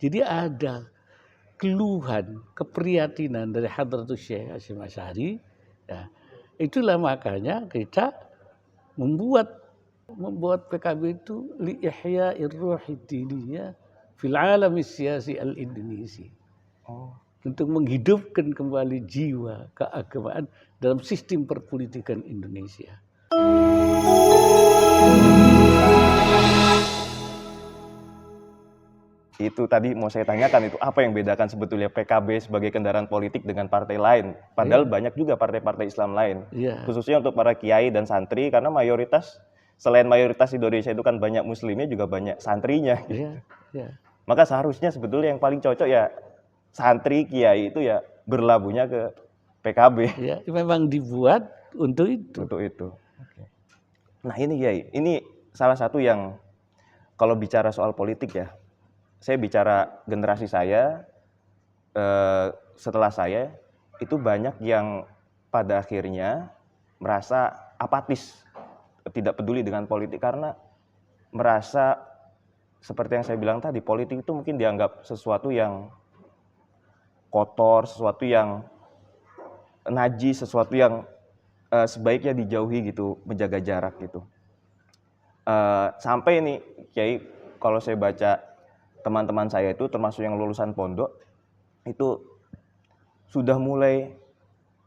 Jadi ada keluhan, keprihatinan dari Hadratus Syekh Hasyim Asy'ari. Ya, itulah makanya kita membuat PKB itu li ihya'ir ruhid diniyah fil alam siyasi al-Indonesi. Untuk menghidupkan kembali jiwa keagamaan dalam sistem perpolitikan Indonesia. Itu tadi mau saya tanyakan, itu apa yang bedakan sebetulnya PKB sebagai kendaraan politik dengan partai lain? Padahal banyak juga partai-partai Islam lain. Khususnya untuk para kiai dan santri, karena selain mayoritas Indonesia itu kan banyak muslimnya, juga banyak santrinya. Maka seharusnya sebetulnya yang paling cocok ya santri, kiai itu ya berlabuhnya ke PKB. Ya, memang dibuat untuk itu. Nah ini Kiai, ini salah satu yang kalau bicara soal politik ya, saya bicara generasi saya, setelah saya, itu banyak yang pada akhirnya merasa apatis, tidak peduli dengan politik karena merasa seperti yang saya bilang tadi, politik itu mungkin dianggap sesuatu yang kotor, sesuatu yang najis, sesuatu yang sebaiknya dijauhi gitu, menjaga jarak gitu. Sampai nih Kiai, kalau saya baca teman-teman saya itu termasuk yang lulusan pondok itu sudah mulai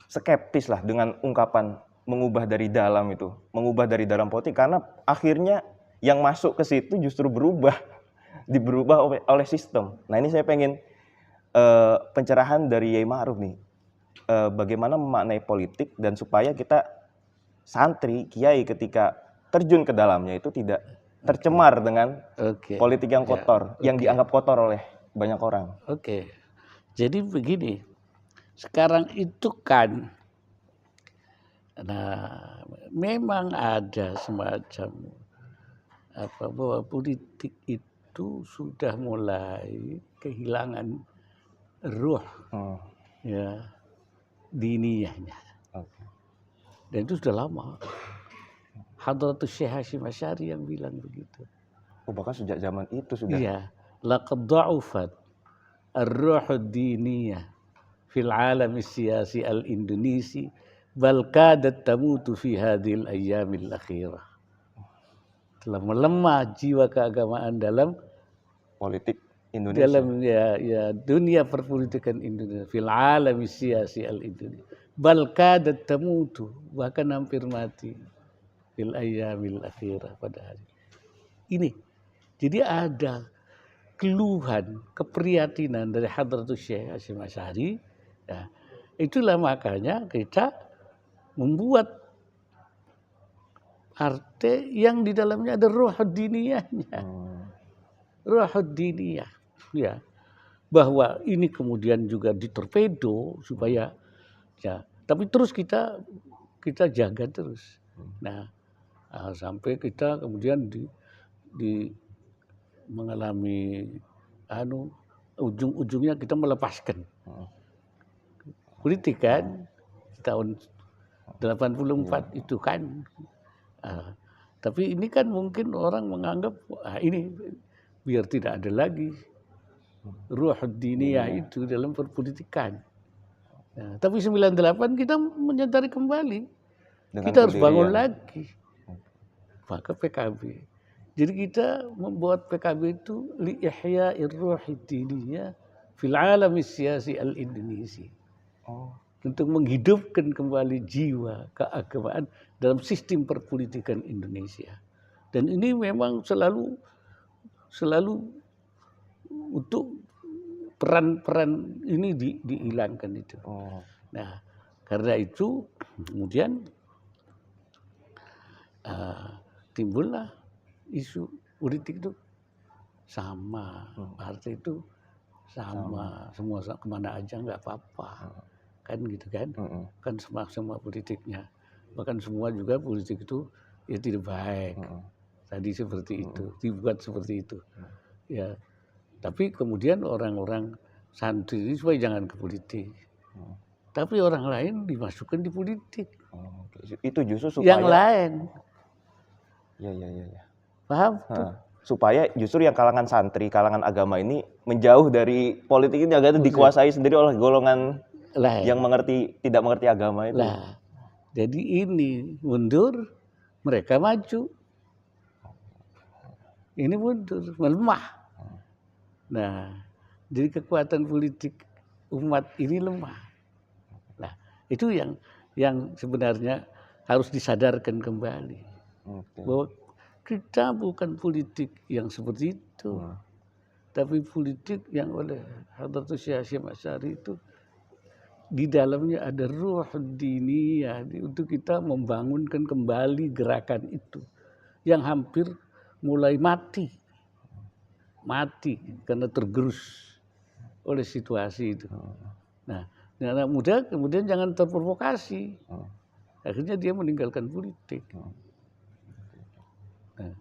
skeptis lah dengan ungkapan mengubah dari dalam itu, mengubah dari dalam politik, karena akhirnya yang masuk ke situ justru diberubah oleh sistem. Nah ini saya pengen pencerahan dari Yai Ma'ruf nih, bagaimana memaknai politik dan supaya kita santri, kiai ketika terjun ke dalamnya itu tidak tercemar dengan politik yang kotor, yang dianggap kotor oleh banyak orang. Jadi begini, sekarang itu kan, nah memang ada semacam bahwa politik itu sudah mulai kehilangan ruh ya diniyahnya. Dan itu sudah lama. Hadratus Syekh Hasyim Asy'ari yang bilang begitu. Bahkan sejak zaman itu sudah. Iya. Laqad dha'ufat ar-ruhud diniyah fil alam siyasi al-Indonesi bal kadat tamutu fi hadhil ayyamil akhirah. Telah melemah jiwa keagamaan dalam politik Indonesia. Dalam dunia perpolitikan Indonesia fil alam siyasi al-Indonesi. Bal kadat tamutu, bahkan hampir mati. Fil ayyamil akhirah, pada hari ini. Jadi ada keluhan, keprihatinan dari Hadratus Syekh Hasyim Asy'ari. Ya, itulah makanya kita membuat partai yang di dalamnya ada ruh diniyahnya. Ruh diniyah. Ya. Bahwa ini kemudian juga ditorpedo supaya tapi terus kita jaga terus. Nah, sampai kita kemudian mengalami ujung-ujungnya kita melepaskan politik kan tahun 84 itu kan. Tapi ini kan mungkin orang menganggap ini biar tidak ada lagi ruh diniyah itu dalam perpolitikan. Tapi 98 kita menyadari kembali kita harus bangun lagi. Maka PKB. Jadi kita membuat PKB itu li ihya'ir ruhid diniyah fil alam siyasi al-Indonesi. Untuk menghidupkan kembali jiwa keagamaan dalam sistem perpolitikan Indonesia. Dan ini memang selalu untuk peran-peran ini dihilangkan itu. Nah, karena itu kemudian timbullah isu politik itu sama, partai itu sama, semua kemana aja nggak apa-apa, kan gitu kan? Kan semua politiknya, bahkan semua juga politik itu ya tidak baik. Tadi seperti itu, dibuat seperti itu, ya. Tapi kemudian orang-orang santri ini supaya jangan ke politik, tapi orang lain dimasukkan di politik. Itu justru supaya yang lain. Ya. Paham? Supaya justru yang kalangan santri, kalangan agama ini menjauh dari politik ini agar itu dikuasai sendiri oleh golongan Lah, yang tidak mengerti agama itu. lah. Jadi ini mundur, mereka maju. Ini mundur, melemah. Nah, jadi kekuatan politik umat ini lemah. Nah, itu yang sebenarnya harus disadarkan kembali. Oke. Bahwa kita bukan politik yang seperti itu. Tapi politik yang oleh Hadratus Syekh Hasyim Asy'ari itu di dalamnya ada ruh diniyah untuk kita membangunkan kembali gerakan itu yang hampir mulai mati karena tergerus oleh situasi itu. Nah, anak muda kemudian jangan terprovokasi, akhirnya dia meninggalkan politik. Nah,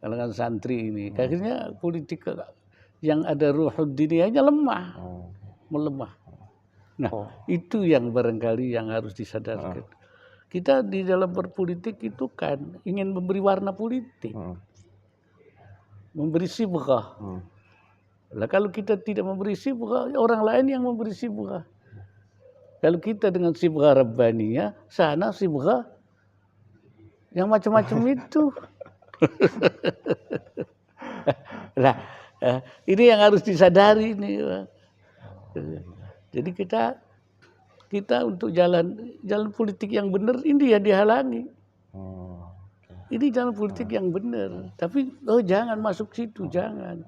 kalangan santri ini akhirnya politik yang ada ruhud diniyahnya melemah. Nah, itu yang barangkali yang harus disadarkan. Kita di dalam berpolitik itu kan ingin memberi warna politik, memberi sibghah. Lah kalau kita tidak memberi sibghah, orang lain yang memberi sibghah. Kalau kita dengan sibghah rabbaniyah, sana sibghah yang macam-macam itu. Lah, ini yang harus disadari nih. Jadi kita untuk jalan politik yang benar ini ya dihalangi. Ini jalan politik yang benar, tapi jangan masuk situ, jangan.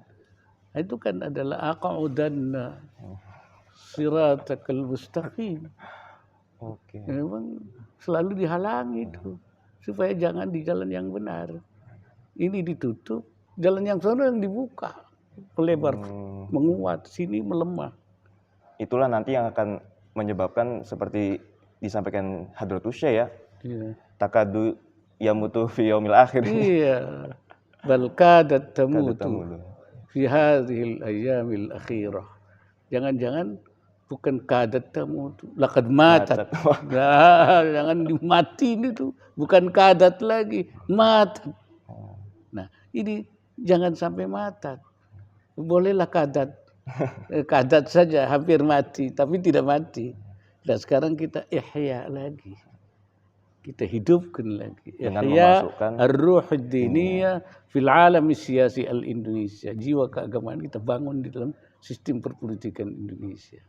Itu kan adalah aq'udanna siratakal mustaqim. Oke. Memang selalu dihalangi itu supaya jangan di jalan yang benar. Ini ditutup, jalan yang sana yang dibuka, melebar, menguat, sini melemah. Itulah nanti yang akan menyebabkan seperti disampaikan Hadratus Syekh ya. Iya. Takadu yamutu fi yaumil akhir. Iya. Bal kadat tamutu fi hadhil ayyamil akhirah. Jangan-jangan bukan kadat tamutu, laqad matat. Nah, jangan dimatiin itu, bukan kadat lagi, matat. Nah, ini jangan sampai matat. Bolehlah kadat. Kadat saja hampir mati, tapi tidak mati. Dan sekarang kita ihya lagi. Kita hidupkan lagi. Ihya ar-ruh ad-diniyah fil alam siyasi al-Indonesia. Jiwa keagamaan kita bangun di dalam sistem perpolitikan Indonesia.